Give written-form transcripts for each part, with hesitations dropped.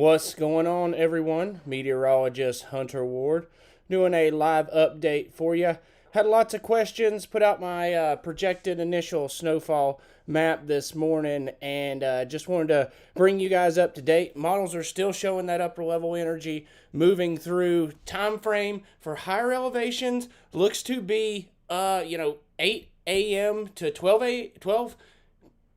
What's going on, everyone? Meteorologist Hunter Ward doing a live update for you. Had lots of questions, put out my projected initial snowfall map this morning, and just wanted to bring you guys up to date. Models are still showing that upper level energy moving through. Time frame for higher elevations looks to be 8 a.m. to 12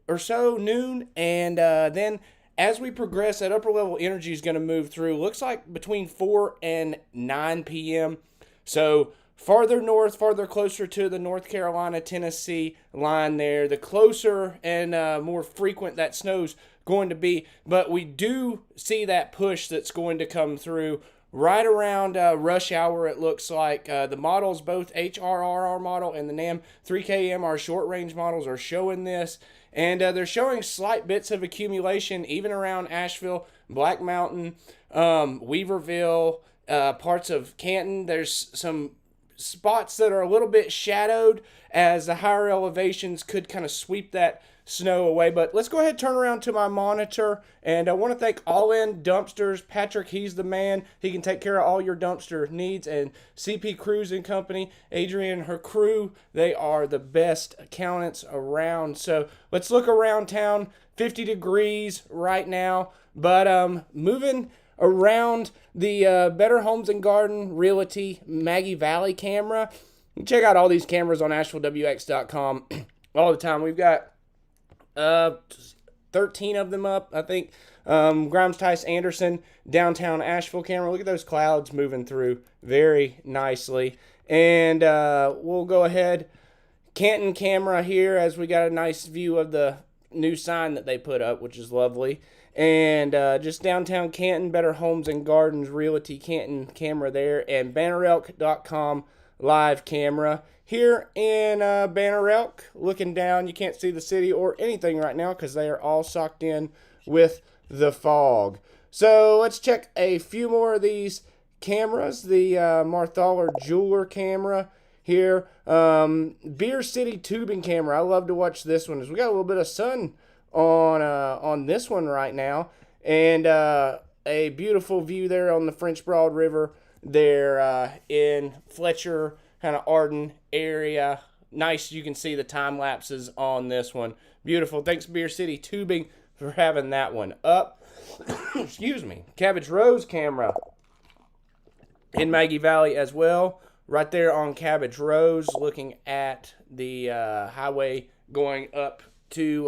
or so noon, and then as we progress, that upper level energy is going to move through. Looks like between 4 and 9 p.m. So farther north, farther closer to the North Carolina, Tennessee line there, the closer and more frequent that snow's going to be. But we do see that push that's going to come through right around rush hour, it looks like. The models, both HRRR model and the NAM 3KM, our short-range models, are showing this. And they're showing slight bits of accumulation even around Asheville, Black Mountain, Weaverville, parts of Canton. There's some spots that are a little bit shadowed as the higher elevations could kind of sweep that snow away. But let's go ahead and turn around to my monitor, and I want to thank All In Dumpsters. Patrick, he's the man. He can take care of all your dumpster needs. And CP Cruising Company, Adrian and her crew, they are the best accountants around. So let's look around town. 50 degrees right now, but moving around the Better Homes and Garden Realty Maggie Valley camera. Check out all these cameras on AshevilleWX.com all the time. We've got 13 of them up, I think. Grimes Tice Anderson downtown Asheville camera. Look at those clouds moving through very nicely. And we'll go ahead. Canton camera here, as we got a nice view of the new sign that they put up, which is lovely. And just downtown Canton, Better Homes and Gardens Realty Canton camera there. And BannerElk.com live camera here in Banner Elk. Looking down, you can't see the city or anything right now because they are all socked in with the fog. So let's check a few more of these cameras. The Marthaler Jeweler camera here. Beer City tubing camera. I love to watch this one. We got a little bit of sun on this one right now, and a beautiful view there on the French Broad River there in Fletcher, kind of Arden area. Nice, you can see the time lapses on this one. Beautiful. Thanks Beer City Tubing for having that one up. Excuse me. Cabbage Rose camera in Maggie Valley as well. Right there on Cabbage Rose, looking at the highway going up to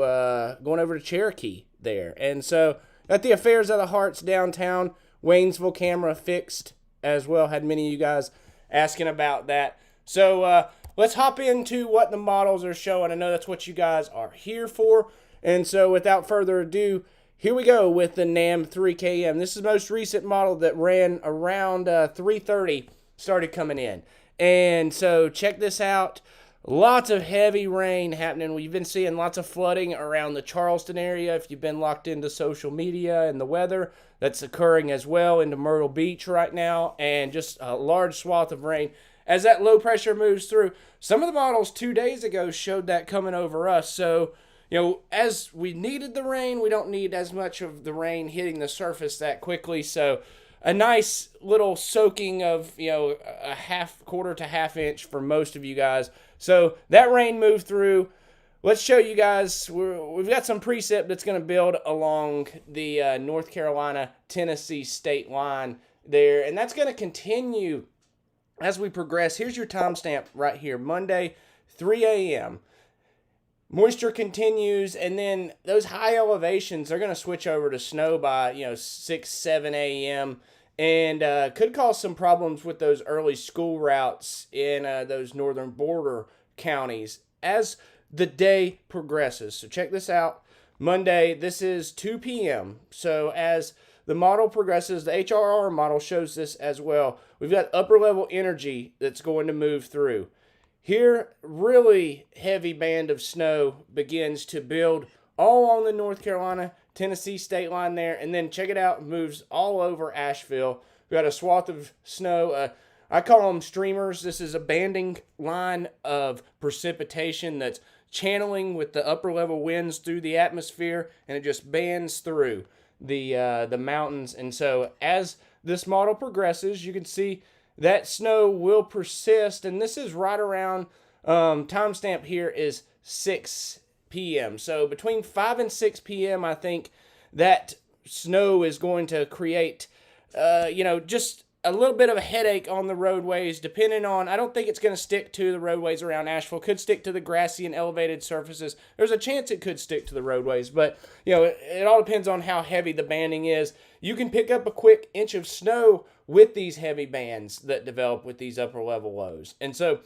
going over to Cherokee there. And so at the Affairs of the Hearts downtown, Waynesville camera fixed as well. Had many of you guys asking about that. So let's hop into what the models are showing. I know that's what you guys are here for. And so without further ado, here we go with the NAM 3KM. This is the most recent model that ran around 3:30, started coming in. And so check this out. Lots of heavy rain happening. We've been seeing lots of flooding around the Charleston area. If you've been locked into social media and the weather, that's occurring as well into Myrtle Beach right now. And just a large swath of rain as that low pressure moves through. Some of the models 2 days ago showed that coming over us. So, as we needed the rain, we don't need as much of the rain hitting the surface that quickly. So a nice little soaking of, a quarter to half inch for most of you guys. So that rain moved through. Let's show you guys. We've got some precip that's going to build along the North Carolina, Tennessee state line there. And that's going to continue as we progress. Here's your timestamp right here. Monday, 3 a.m. Moisture continues, and then those high elevations, they're going to switch over to snow by, 6, 7 a.m., and could cause some problems with those early school routes in those northern border counties as the day progresses. So check this out. Monday, this is 2 p.m. So as the model progresses, the HRR model shows this as well. We've got upper level energy that's going to move through. Here, really heavy band of snow begins to build all along the North Carolina, Tennessee state line there. And then check it out, it moves all over Asheville. We've got a swath of snow. I call them streamers. This is a banding line of precipitation that's channeling with the upper level winds through the atmosphere, and it just bands through. the mountains. And so as this model progresses, you can see that snow will persist. And this is right around, timestamp here is 6 p.m. So between 5 and 6 p.m., I think that snow is going to create, just a little bit of a headache on the roadways, depending on, I don't think it's going to stick to the roadways around Asheville. Could stick to the grassy and elevated surfaces. There's a chance it could stick to the roadways, but, it all depends on how heavy the banding is. You can pick up a quick inch of snow with these heavy bands that develop with these upper level lows. And so,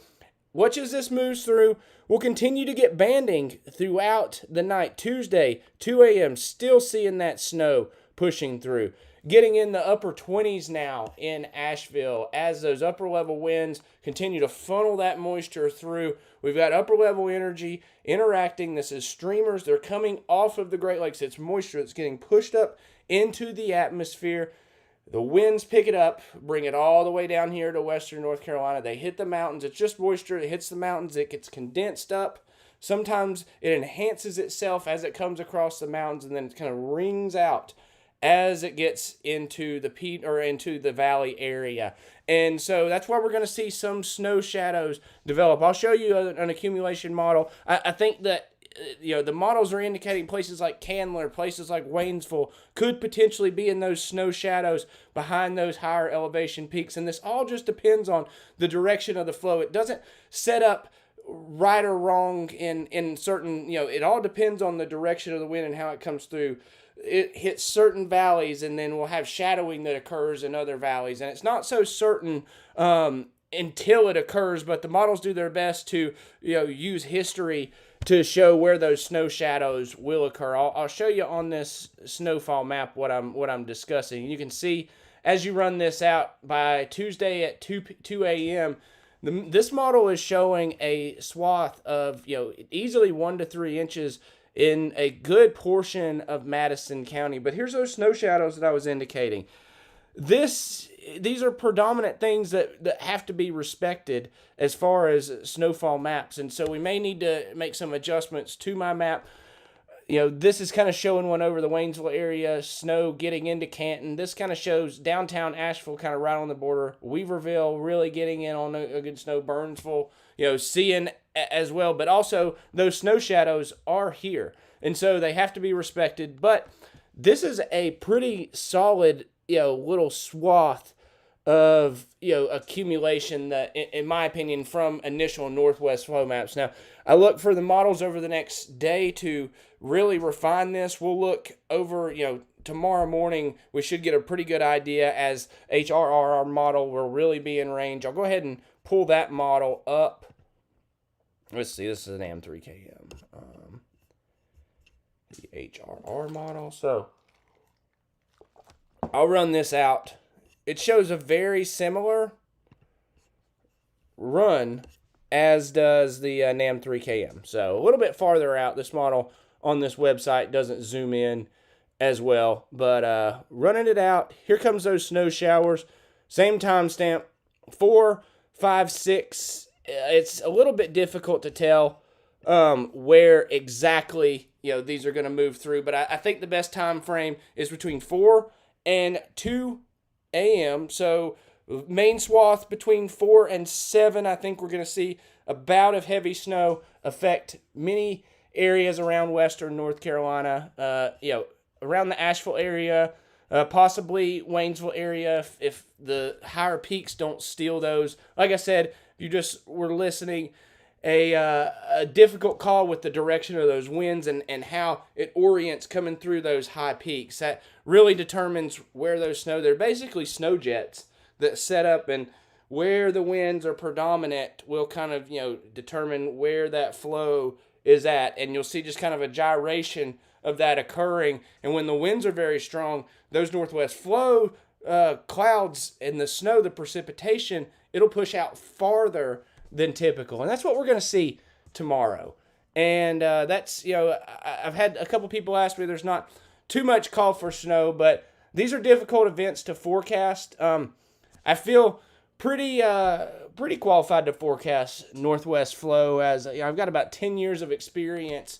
watch as this moves through. We'll continue to get banding throughout the night. Tuesday, 2 a.m., still seeing that snow pushing through. Getting in the upper 20s now in Asheville as those upper level winds continue to funnel that moisture through. We've got upper level energy interacting. This is streamers. They're coming off of the Great Lakes. It's moisture that's getting pushed up into the atmosphere. The winds pick it up, bring it all the way down here to western North Carolina. They hit the mountains. It's just moisture. It hits the mountains. It gets condensed up. Sometimes it enhances itself as it comes across the mountains, and then it kind of rings out as it gets into the valley area. And so that's why we're going to see some snow shadows develop. I'll show you an accumulation model. I think that the models are indicating places like Candler, places like Waynesville could potentially be in those snow shadows behind those higher elevation peaks. And this all just depends on the direction of the flow. It doesn't set up right or wrong in certain, it all depends on the direction of the wind and how it comes through. It hits certain valleys, and then we'll have shadowing that occurs in other valleys. And it's not so certain until it occurs, but the models do their best to use history to show where those snow shadows will occur. I'll show you on this snowfall map what I'm discussing. You can see as you run this out by Tuesday at 2 a.m., this model is showing a swath of easily 1 to 3 inches in a good portion of Madison County. But here's those snow shadows that I was indicating. These are predominant things that have to be respected as far as snowfall maps. And so we may need to make some adjustments to my map. This is kind of showing one over the Waynesville area, snow getting into Canton. This kind of shows downtown Asheville kind of right on the border. Weaverville really getting in on a good snow. Burnsville, seeing as well. But also those snow shadows are here. And so they have to be respected. But this is a pretty solid, little swath of, accumulation that, in my opinion, from initial northwest flow maps. Now, I look for the models over the next day to really refine this. We'll look over, tomorrow morning. We should get a pretty good idea as HRRR model will really be in range. I'll go ahead and pull that model up. Let's see, this is an AM3KM. The HRR model. So, I'll run this out. It shows a very similar run as does the NAM3KM. So a little bit farther out. This model on this website doesn't zoom in as well. But running it out, here comes those snow showers. Same timestamp, 4, 5, 6. It's a little bit difficult to tell where exactly these are going to move through. But I think the best time frame is between 4 and 2 a.m. So main swath between 4 and 7, I think we're going to see a bout of heavy snow affect many areas around western North Carolina, around the Asheville area, possibly Waynesville area if the higher peaks don't steal those. Like I said, if you just were listening, a difficult call with the direction of those winds and how it orients coming through those high peaks. That really determines where those snow. They're basically snow jets that set up, and where the winds are predominant will kind of determine where that flow is at. And you'll see just kind of a gyration of that occurring. And when the winds are very strong, those northwest flow clouds and the snow, the precipitation, it'll push out farther than typical. And that's what we're going to see tomorrow. And that's, I've had a couple people ask me, there's not too much call for snow, but these are difficult events to forecast. I feel pretty qualified to forecast northwest flow, as I've got about 10 years of experience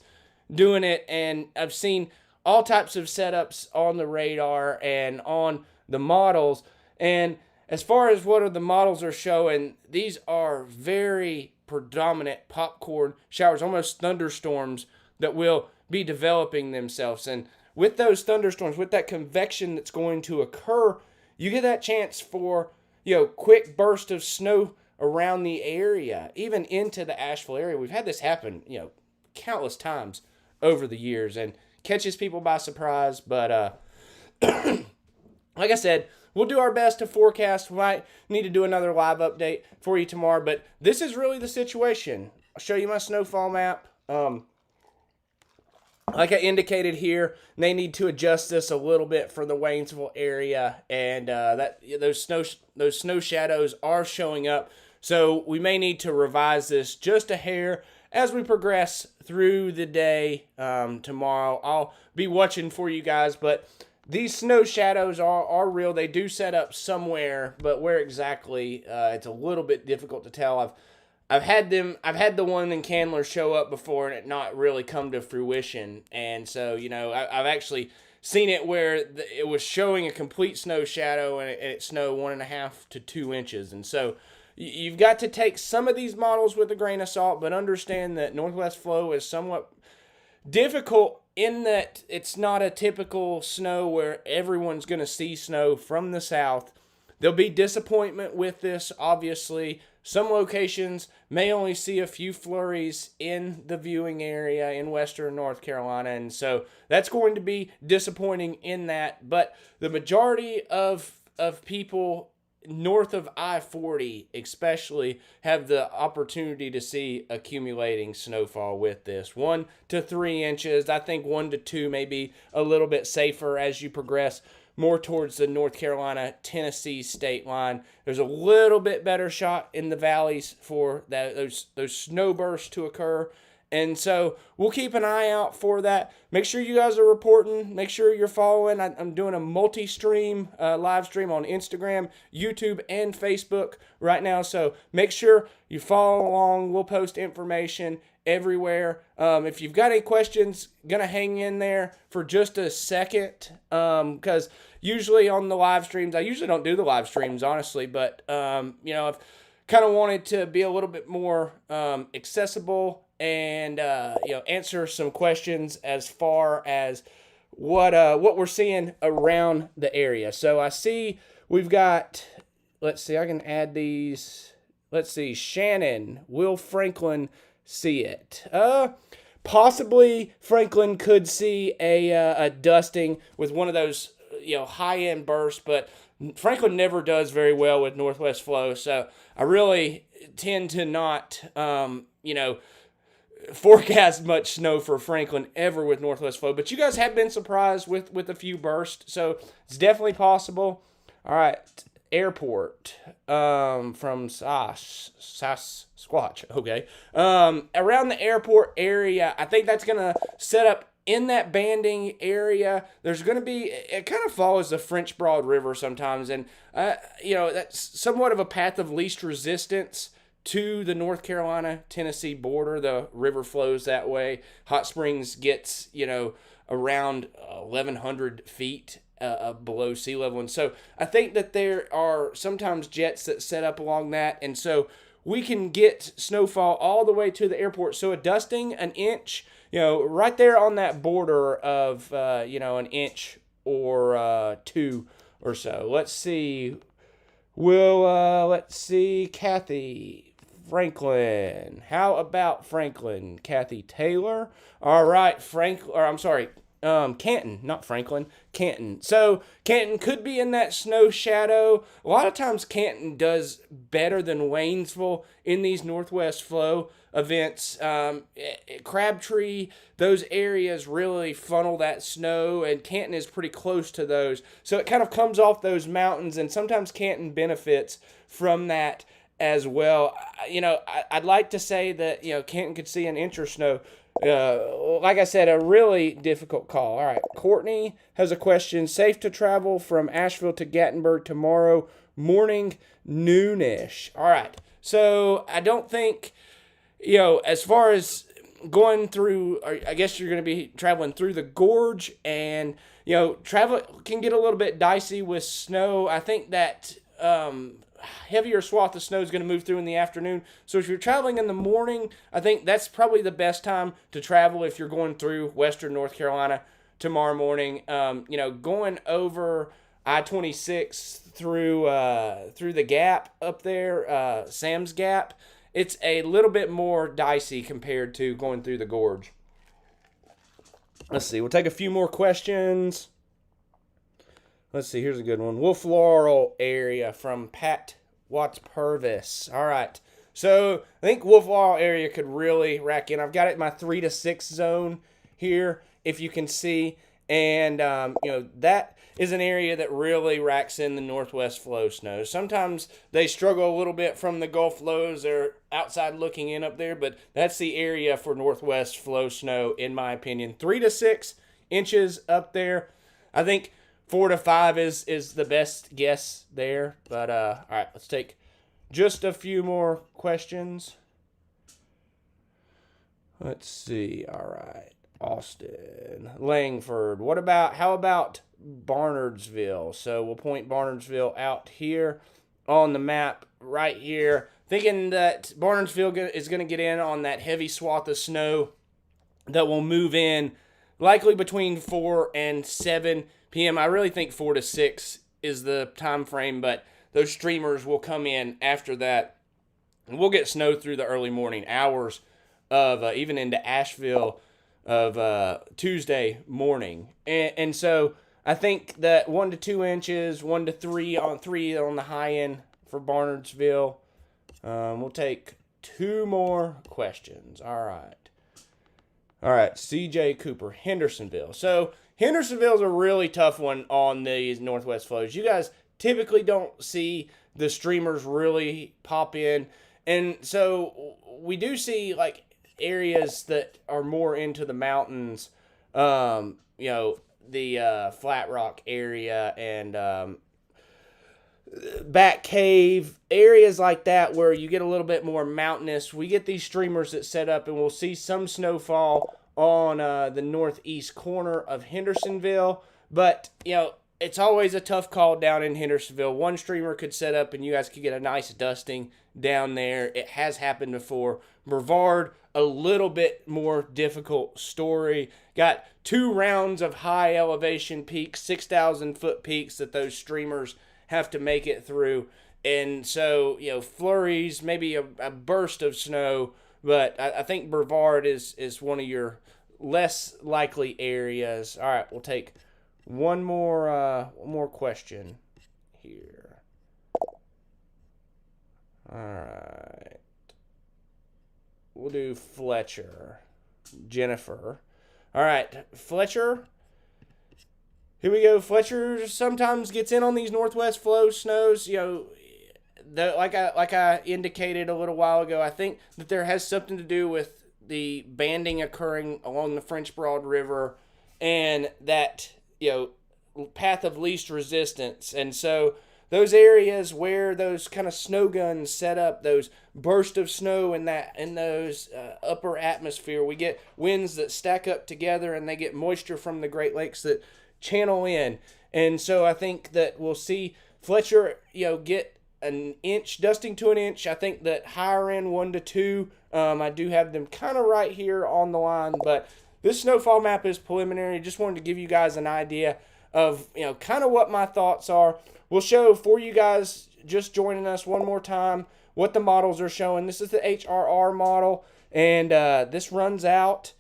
doing it, and I've seen all types of setups on the radar and on the models. And as far as what the models are showing, these are very predominant popcorn showers, almost thunderstorms that will be developing themselves. And with those thunderstorms, with that convection that's going to occur, you get that chance for, quick burst of snow around the area, even into the Asheville area. We've had this happen, countless times over the years, and catches people by surprise. But like I said, we'll do our best to forecast. We might need to do another live update for you tomorrow, but this is really the situation. I'll show you my snowfall map. Like I indicated here, they need to adjust this a little bit for the Waynesville area, and those snow shadows are showing up. So we may need to revise this just a hair as we progress through the day tomorrow. I'll be watching for you guys, but these snow shadows are real. They do set up somewhere, but where exactly, it's a little bit difficult to tell. I've had the one in Candler show up before and it not really come to fruition. And so, I've actually seen it where it was showing a complete snow shadow and it snowed 1.5 to 2 inches. And so you've got to take some of these models with a grain of salt, but understand that northwest flow is somewhat difficult in that it's not a typical snow where everyone's going to see snow from the south. There'll be disappointment with this, obviously. Some locations may only see a few flurries in the viewing area in western North Carolina, and so that's going to be disappointing in that. But the majority of people north of I-40 especially have the opportunity to see accumulating snowfall with this. 1 to 3 inches. I think 1 to 2 may be a little bit safer as you progress more towards the North Carolina-Tennessee state line. There's a little bit better shot in the valleys for those snow bursts to occur. And so we'll keep an eye out for that. Make sure you guys are reporting. Make sure you're following. I'm doing a multi-stream live stream on Instagram, YouTube, and Facebook right now. So make sure you follow along. We'll post information everywhere. If you've got any questions, gonna hang in there for just a second, because usually on the live streams, I usually don't do the live streams, honestly, but I've kind of wanted to be a little bit more accessible and answer some questions as far as what we're seeing around the area. So I see we've got, let's see, I can add these. Let's see, Shannon, Will Franklin see it? Possibly Franklin could see a dusting with one of those high-end bursts, but Franklin never does very well with northwest flow, so I really tend to not forecast much snow for Franklin ever with northwest flow. But you guys have been surprised with a few bursts, so it's definitely possible. All right, airport from Sasquatch. Okay, around the airport area, I think that's gonna set up in that banding area. There's gonna be, it kind of follows the French Broad River sometimes, and that's somewhat of a path of least resistance to the North Carolina-Tennessee border. The river flows that way. Hot Springs gets around 1,100 feet below sea level. And so I think that there are sometimes jets that set up along that. And so we can get snowfall all the way to the airport. So a dusting, an inch, right there on that border of, an inch or 2 or so. Let's see. Let's see. Kathy Franklin. How about Franklin? Kathy Taylor. All right. Canton, not Franklin, Canton. So Canton could be in that snow shadow. A lot of times Canton does better than Waynesville in these northwest flow events. Crabtree, those areas really funnel that snow, and Canton is pretty close to those. So it kind of comes off those mountains, and sometimes Canton benefits from that as well. I'd like to say that, Canton could see an inch of snow. Like I said, a really difficult call. All right, Courtney has a question. Safe to travel from Asheville to Gatlinburg tomorrow morning, noonish. All right, so I don't think, as far as going through, or I guess you're going to be traveling through the gorge, and travel can get a little bit dicey with snow. I think that heavier swath of snow is going to move through in the afternoon. So if you're traveling in the morning, I think that's probably the best time to travel if you're going through western North Carolina tomorrow morning. Going over I-26 through the gap up there, Sam's Gap, it's a little bit more dicey compared to going through the gorge. Let's see. We'll take a few more questions. Let's see. Here's a good one. Wolf Laurel area from Pat Watts Purvis. All right. So I think Wolf Laurel area could really rack in. I've got it in my 3 to 6 zone here, if you can see. And, that is an area that really racks in the northwest flow snow. Sometimes they struggle a little bit from the Gulf lows. They're outside looking in up there, but that's the area for northwest flow snow, in my opinion. 3 to 6 inches up there. I think 4 to 5 is the best guess there. But, all right, let's take just a few more questions. Let's see. All right. Austin, Langford. How about Barnardsville? So we'll point Barnardsville out here on the map right here. Thinking that Barnardsville is going to get in on that heavy swath of snow that will move in likely between 4 and 7 p.m. I really think 4 to 6 is the time frame, but those streamers will come in after that. And we'll get snow through the early morning hours of even into Asheville of Tuesday morning. And so I think that 1 to 2 inches, 1 to 3 on the high end for Barnardsville. We'll take 2 more questions. All right, CJ Cooper, Hendersonville. So Hendersonville is a really tough one on these northwest flows. You guys typically don't see the streamers really pop in. And so we do see like areas that are more into the mountains, the Flat Rock area and Back Cave, areas like that where you get a little bit more mountainous. We get these streamers that set up, and we'll see some snowfall on the northeast corner of Hendersonville. But, it's always a tough call down in Hendersonville. One streamer could set up, and you guys could get a nice dusting down there. It has happened before. Brevard, a little bit more difficult story. Got 2 rounds of high elevation peaks, 6,000-foot peaks that those streamers have to make it through. And so, flurries, maybe a burst of snow. But I think Brevard is one of your less likely areas. All right, we'll take one more question here. All right. We'll do Fletcher. Jennifer. All right, Fletcher. Here we go. Fletcher sometimes gets in on these northwest flow snows. Like I indicated a little while ago, I think that there has something to do with the banding occurring along the French Broad River and that, path of least resistance. And so those areas where those kind of snow guns set up, those bursts of snow in those upper atmosphere, we get winds that stack up together and they get moisture from the Great Lakes that channel in. And so I think that we'll see Fletcher, get an inch, dusting to an inch. I think that higher end 1 to 2, I do have them kind of right here on the line, but this snowfall map is preliminary. Just wanted to give you guys an idea of, kind of what my thoughts are. We'll show for you guys just joining us one more time what the models are showing. This is the HRR model, and this runs out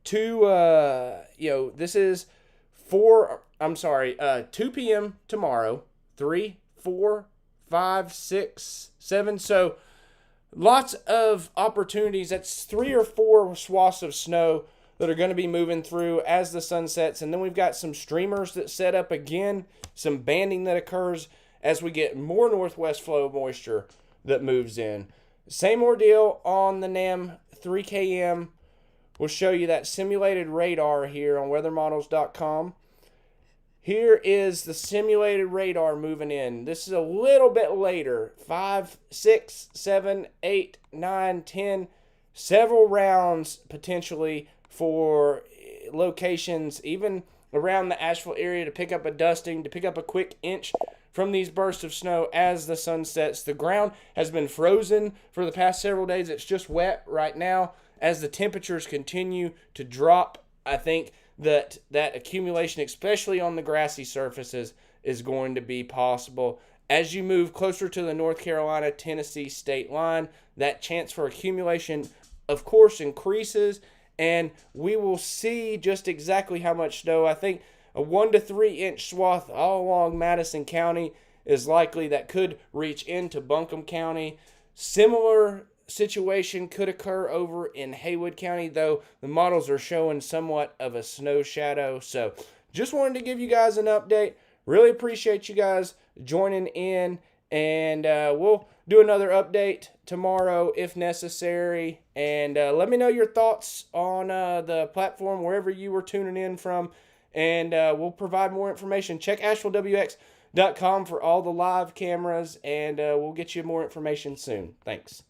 to, this is 2 p.m. tomorrow, 3, 4, 5, 6, 7. So lots of opportunities. That's 3 or 4 swaths of snow that are going to be moving through as the sun sets. And then we've got some streamers that set up again, some banding that occurs as we get more northwest flow moisture that moves in. Same ordeal on the NAM 3KM. We'll show you that simulated radar here on weathermodels.com. Here is the simulated radar moving in. This is a little bit later. 5, 6, 7, 8, 9, 10. several rounds potentially for locations, even around the Asheville area, to pick up a dusting, to pick up a quick inch from these bursts of snow as the sun sets. The ground has been frozen for the past several days. It's just wet right now. As the temperatures continue to drop, I think that accumulation, especially on the grassy surfaces, is going to be possible. As you move closer to the North Carolina-Tennessee state line, that chance for accumulation, of course, increases, and we will see just exactly how much snow. I think a 1 to 3 inch swath all along Madison County is likely, that could reach into Buncombe County. Similar situation could occur over in Haywood County, though the models are showing somewhat of a snow shadow. So just wanted to give you guys an update. Really appreciate you guys joining in, and we'll do another update tomorrow if necessary. And let me know your thoughts on the platform wherever you were tuning in from, and we'll provide more information. Check AshevilleWX.com for all the live cameras, and we'll get you more information soon. Thanks.